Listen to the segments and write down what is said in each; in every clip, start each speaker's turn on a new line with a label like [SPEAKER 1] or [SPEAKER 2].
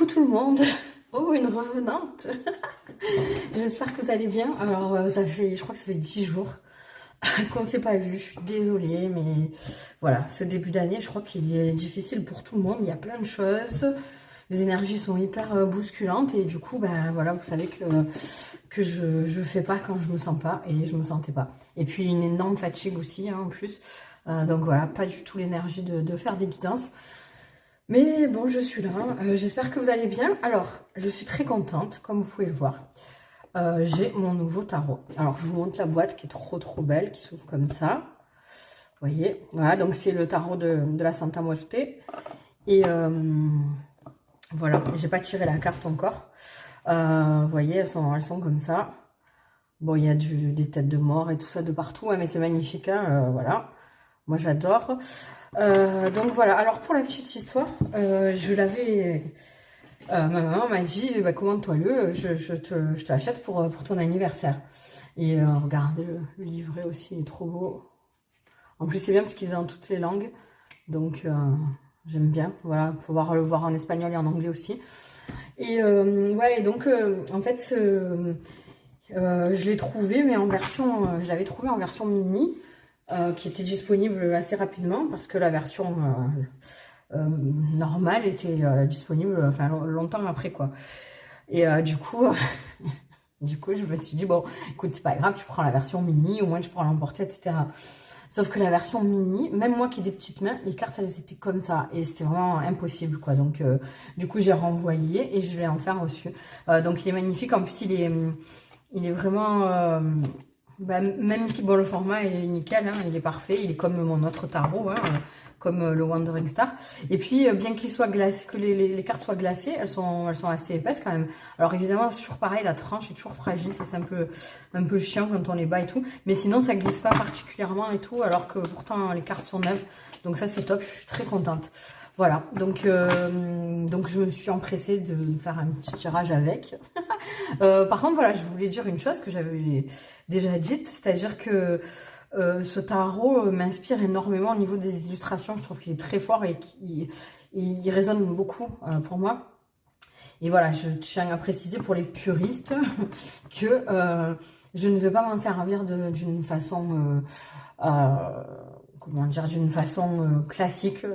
[SPEAKER 1] Coucou tout le monde. Oh, une revenante. J'espère que vous allez bien. Alors, je crois que ça fait 10 jours qu'on ne s'est pas vu. Je suis désolée, mais voilà, ce début d'année, je crois qu'il est difficile pour tout le monde. Il y a plein de choses. Les énergies sont hyper bousculantes et du coup, ben voilà, vous savez que je fais pas quand je me sens pas et je me sentais pas. Et puis une énorme fatigue aussi, hein, en plus. Donc voilà, pas du tout l'énergie de faire des guidances. Mais bon, je suis là. J'espère que vous allez bien. Alors, je suis très contente, comme vous pouvez le voir. J'ai mon nouveau tarot. Alors, je vous montre la boîte qui est trop belle, qui s'ouvre comme ça. Vous voyez, voilà, donc c'est le tarot de la Santa Muerte. Et voilà, j'ai pas tiré la carte encore. Vous voyez, elles sont comme ça. Bon, il y a des têtes de mort et tout ça de partout, hein, mais c'est magnifique, hein, voilà. Moi, j'adore. Donc voilà, alors pour la petite histoire, je l'avais... ma maman m'a dit, bah, commande-toi-le, je te l'achète pour ton anniversaire. Et regardez, le livret aussi, il est trop beau. En plus, c'est bien parce qu'il est dans toutes les langues. Donc, j'aime bien. Voilà, pouvoir le voir en espagnol et en anglais aussi. Et ouais, donc, en fait, je l'ai trouvé, mais en version... je l'avais trouvé en version mini. Qui était disponible assez rapidement parce que la version normale était disponible enfin longtemps après quoi. Et du coup je me suis dit bon écoute c'est pas grave, tu prends la version mini, au moins tu pourras l'emporter, etc. Sauf que la version mini, même moi qui ai des petites mains, les cartes elles étaient comme ça et c'était vraiment impossible quoi. Donc du coup j'ai renvoyé et je vais en faire reçu. Donc il est magnifique, en plus il est vraiment bah, même bon, le format est nickel, hein, il est parfait, il est comme mon autre tarot, hein, comme le Wandering Star. Et puis, bien qu'il soit glacé, que les cartes soient glacées, elles sont assez épaisses quand même. Alors évidemment, c'est toujours pareil, la tranche est toujours fragile, ça c'est un peu chiant quand on les bat et tout. Mais sinon, ça glisse pas particulièrement et tout, alors que pourtant les cartes sont neuves. Donc ça c'est top, je suis très contente. Voilà, donc je me suis empressée de faire un petit tirage avec. Par contre, voilà, je voulais dire une chose que j'avais déjà dite, c'est-à-dire que ce tarot m'inspire énormément au niveau des illustrations. Je trouve qu'il est très fort et qu'il résonne beaucoup pour moi. Et voilà, je tiens à préciser pour les puristes que je ne veux pas m'en servir d'une façon... comment dire, d'une façon classique.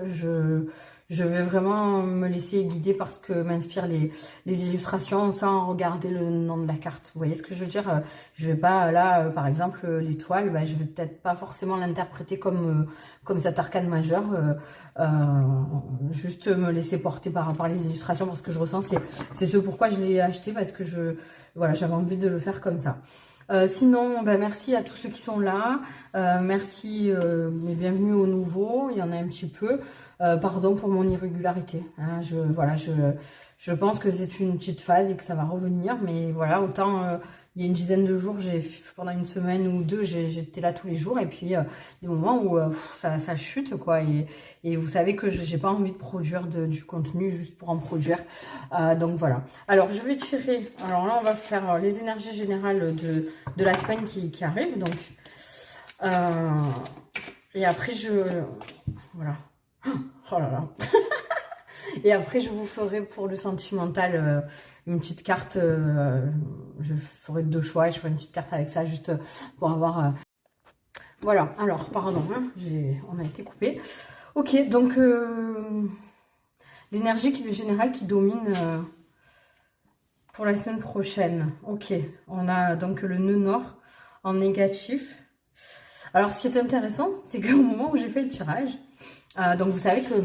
[SPEAKER 1] Je vais vraiment me laisser guider par ce que m'inspirent les illustrations sans regarder le nom de la carte. Vous voyez ce que je veux dire? Je vais pas, là, par exemple, l'étoile, bah, je vais peut-être pas forcément l'interpréter comme cet arcane majeur. Juste me laisser porter par les illustrations parce que je ressens, c'est ce pourquoi je l'ai acheté, parce que voilà, j'avais envie de le faire comme ça. Sinon, ben, merci à tous ceux qui sont là. Merci et bienvenue aux nouveaux. Il y en a un petit peu. Pardon pour mon irrégularité. Hein, je pense que c'est une petite phase et que ça va revenir. Mais voilà, autant il y a une dizaine de jours, pendant une semaine ou deux, j'étais là tous les jours. Et puis des moments où ça chute, quoi. Et vous savez que j'ai pas envie de produire du contenu juste pour en produire. Donc voilà. Alors je vais tirer. Alors là, on va faire les énergies générales de la semaine qui arrive. Donc et après voilà. Oh là là. Et après je vous ferai pour le sentimental une petite carte. Je ferai 2 choix et je ferai une petite carte avec ça juste pour avoir. Voilà. Alors pardon, hein, on a été coupé. Ok, donc l'énergie générale qui domine pour la semaine prochaine. Ok, on a donc le nœud nord en négatif. Alors ce qui est intéressant, c'est qu'au moment où j'ai fait le tirage, donc vous savez que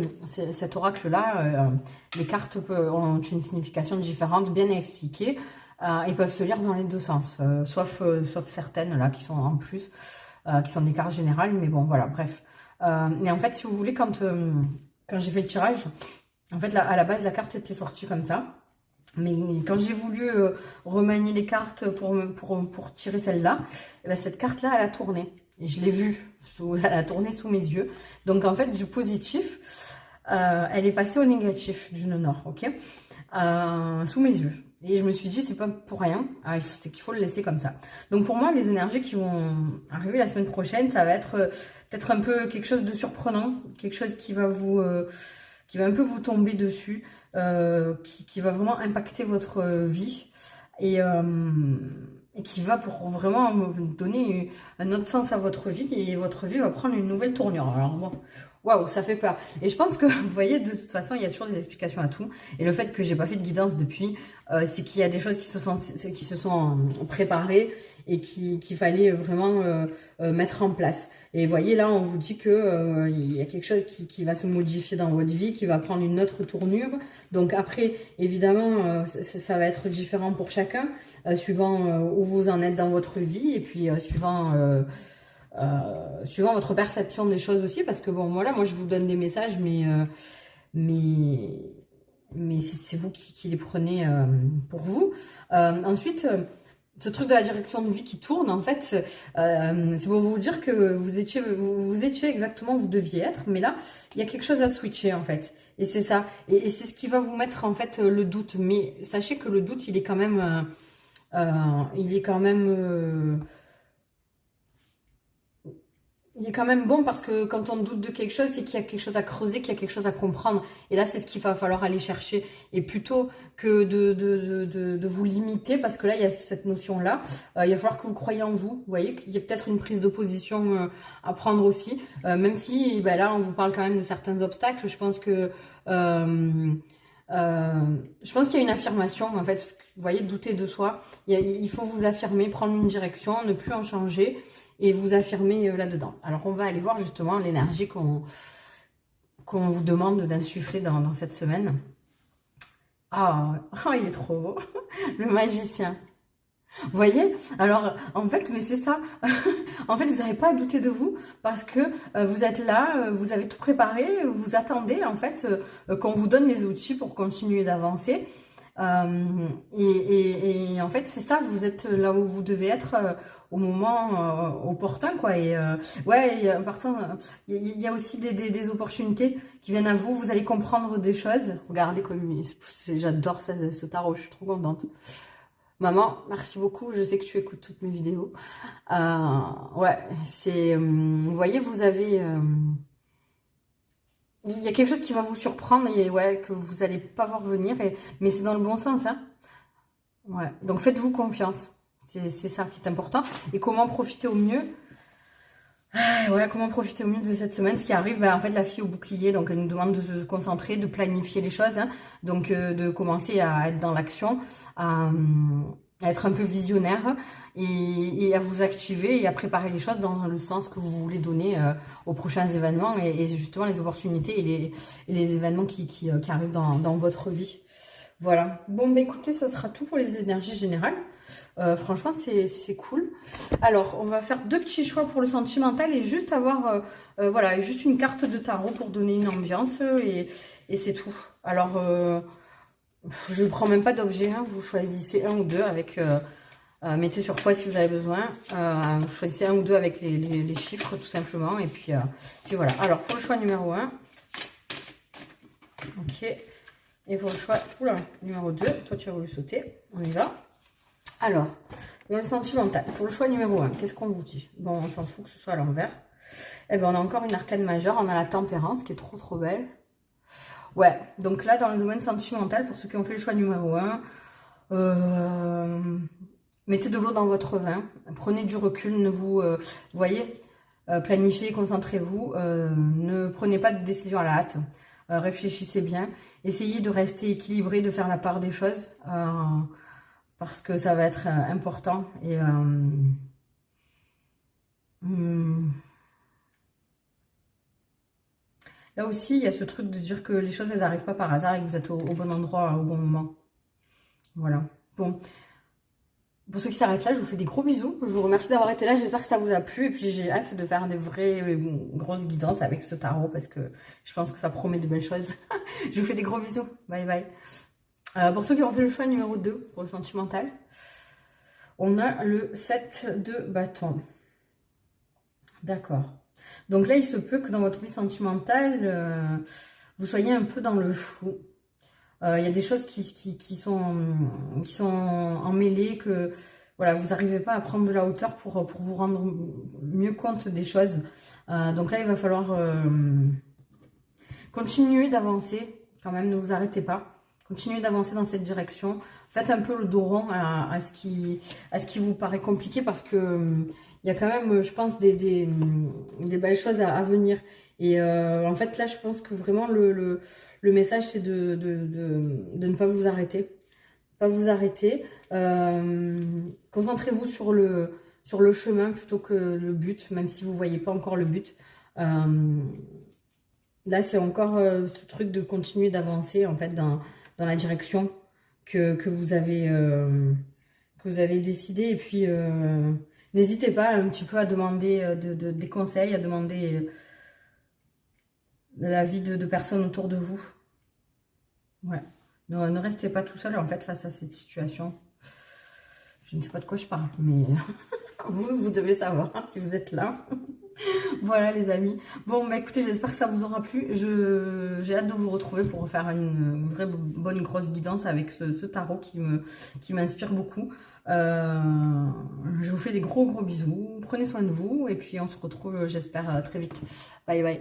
[SPEAKER 1] cet oracle-là, les cartes ont une signification différente, bien expliquée, et peuvent se lire dans les deux sens, sauf certaines là qui sont en plus, qui sont des cartes générales, mais bon voilà, bref. Mais en fait, si vous voulez, quand j'ai fait le tirage, en fait à la base la carte était sortie comme ça. Mais quand j'ai voulu remanier les cartes pour tirer celle-là, eh ben, cette carte-là, elle a tourné. Et je l'ai vue, elle a tourné sous mes yeux. Donc en fait, du positif, elle est passée au négatif du nœud nord, ok, sous mes yeux. Et je me suis dit, c'est pas pour rien, c'est qu'il faut le laisser comme ça. Donc pour moi, les énergies qui vont arriver la semaine prochaine, ça va être peut-être un peu quelque chose de surprenant, quelque chose qui va un peu vous tomber dessus. qui va vraiment impacter votre vie et qui va pour vraiment donner un autre sens à votre vie et votre vie va prendre une nouvelle tournure. Alors bon, waouh, ça fait peur. Et je pense que, vous voyez, de toute façon, il y a toujours des explications à tout. Et le fait que j'ai pas fait de guidance depuis, c'est qu'il y a des choses qui se sont préparées et qu'il fallait vraiment mettre en place. Et vous voyez, là, on vous dit que il y a quelque chose qui va se modifier dans votre vie, qui va prendre une autre tournure. Donc après, évidemment, ça va être différent pour chacun, suivant où vous en êtes dans votre vie et puis suivant votre perception des choses aussi, parce que bon, voilà, moi je vous donne des messages, mais c'est vous qui les prenez pour vous. Ensuite, ce truc de la direction de vie qui tourne, en fait, c'est pour vous dire que vous étiez exactement où vous deviez être, mais là, il y a quelque chose à switcher, en fait. Et c'est ça. Et c'est ce qui va vous mettre, en fait, le doute. Mais sachez que le doute, il est quand même... il est quand même bon parce que quand on doute de quelque chose, c'est qu'il y a quelque chose à creuser, qu'il y a quelque chose à comprendre. Et là, c'est ce qu'il va falloir aller chercher. Et plutôt que de vous limiter, parce que là, il y a cette notion-là, il va falloir que vous croyez en vous. Vous voyez qu'il y a peut-être une prise de position à prendre aussi. Même si, ben là, on vous parle quand même de certains obstacles. Je pense que... je pense qu'il y a une affirmation, en fait, parce que vous voyez, douter de soi, il faut vous affirmer, prendre une direction, ne plus en changer et vous affirmer là-dedans. Alors, on va aller voir justement l'énergie qu'on vous demande d'insuffler dans cette semaine. Ah, oh, il est trop beau, le magicien. Vous voyez? Alors, en fait, mais c'est ça. En fait, vous n'avez pas à douter de vous parce que vous êtes là, vous avez tout préparé, vous attendez, en fait, qu'on vous donne les outils pour continuer d'avancer. Et en fait, c'est ça, vous êtes là où vous devez être au moment opportun, quoi. Et ouais, il y a aussi des opportunités qui viennent à vous. Vous allez comprendre des choses. Regardez comme j'adore ce tarot, je suis trop contente. Maman, merci beaucoup. Je sais que tu écoutes toutes mes vidéos. Ouais, c'est... vous voyez, vous avez... il y a quelque chose qui va vous surprendre et ouais, que vous n'allez pas voir venir. Mais c'est dans le bon sens, hein. Ouais, donc faites-vous confiance. C'est ça qui est important. Et comment profiter au mieux? Ouais, comment profiter au mieux de cette semaine? Ce qui arrive, ben, en fait, la fille au bouclier, donc elle nous demande de se concentrer, de planifier les choses, hein, donc de commencer à être dans l'action, à être un peu visionnaire et à vous activer et à préparer les choses dans le sens que vous voulez donner aux prochains événements et justement les opportunités et les événements qui arrivent dans votre vie. Voilà. Bon, bah écoutez, ça sera tout pour les énergies générales. Franchement, c'est cool. Alors, on va faire deux petits choix pour le sentimental et juste avoir, voilà, juste une carte de tarot pour donner une ambiance et c'est tout. Alors, je ne prends même pas d'objet, hein, vous choisissez un ou deux avec, mettez sur quoi si vous avez besoin. Vous choisissez un ou deux avec les chiffres tout simplement et puis voilà. Alors, pour le choix numéro 1, ok. Et pour le choix numéro 2, toi tu as voulu sauter, on y va. Alors, dans le sentimental, pour le choix numéro 1, qu'est-ce qu'on vous dit? Bon, on s'en fout que ce soit à l'envers. Eh bien, on a encore une arcane majeure, on a la tempérance qui est trop belle. Ouais, donc là, dans le domaine sentimental, pour ceux qui ont fait le choix numéro 1, mettez de l'eau dans votre vin, prenez du recul, ne vous voyez, planifiez, concentrez-vous, ne prenez pas de décision à la hâte. Réfléchissez bien, essayez de rester équilibré, de faire la part des choses, parce que ça va être important. Et là aussi, il y a ce truc de dire que les choses, elles n'arrivent pas par hasard et que vous êtes au bon endroit, au bon moment. Voilà. Bon. Pour ceux qui s'arrêtent là, je vous fais des gros bisous. Je vous remercie d'avoir été là. J'espère que ça vous a plu. Et puis, j'ai hâte de faire des vraies grosses guidances avec ce tarot parce que je pense que ça promet de belles choses. Je vous fais des gros bisous. Bye bye. Pour ceux qui ont fait le choix numéro 2 pour le sentimental, on a le 7 de bâton. D'accord. Donc là, il se peut que dans votre vie sentimentale, vous soyez un peu dans le flou. Il y a des choses qui sont emmêlées, que voilà, vous n'arrivez pas à prendre de la hauteur pour vous rendre mieux compte des choses. Donc là, il va falloir continuer d'avancer quand même, ne vous arrêtez pas. Continuez d'avancer dans cette direction. Faites un peu le dos rond à ce qui vous paraît compliqué parce que il y a quand même, je pense, des belles choses à venir. Et en fait, là, je pense que vraiment, le message, c'est de ne pas vous arrêter. Pas vous arrêter. Concentrez-vous sur le chemin plutôt que le but, même si vous ne voyez pas encore le but. Là, c'est encore ce truc de continuer d'avancer, en fait, dans la direction que vous avez décidé. Et puis, n'hésitez pas un petit peu à demander des conseils, à demander l'avis de personnes autour de vous. Ouais. Ne restez pas tout seul, en fait, face à cette situation. Je ne sais pas de quoi je parle, mais vous devez savoir si vous êtes là. Voilà les amis. Bon bah écoutez, j'espère que ça vous aura plu. J'ai hâte de vous retrouver pour faire une vraie bonne grosse guidance avec ce tarot qui m'inspire beaucoup. Je vous fais des gros bisous. Prenez soin de vous et puis on se retrouve j'espère très vite. Bye bye.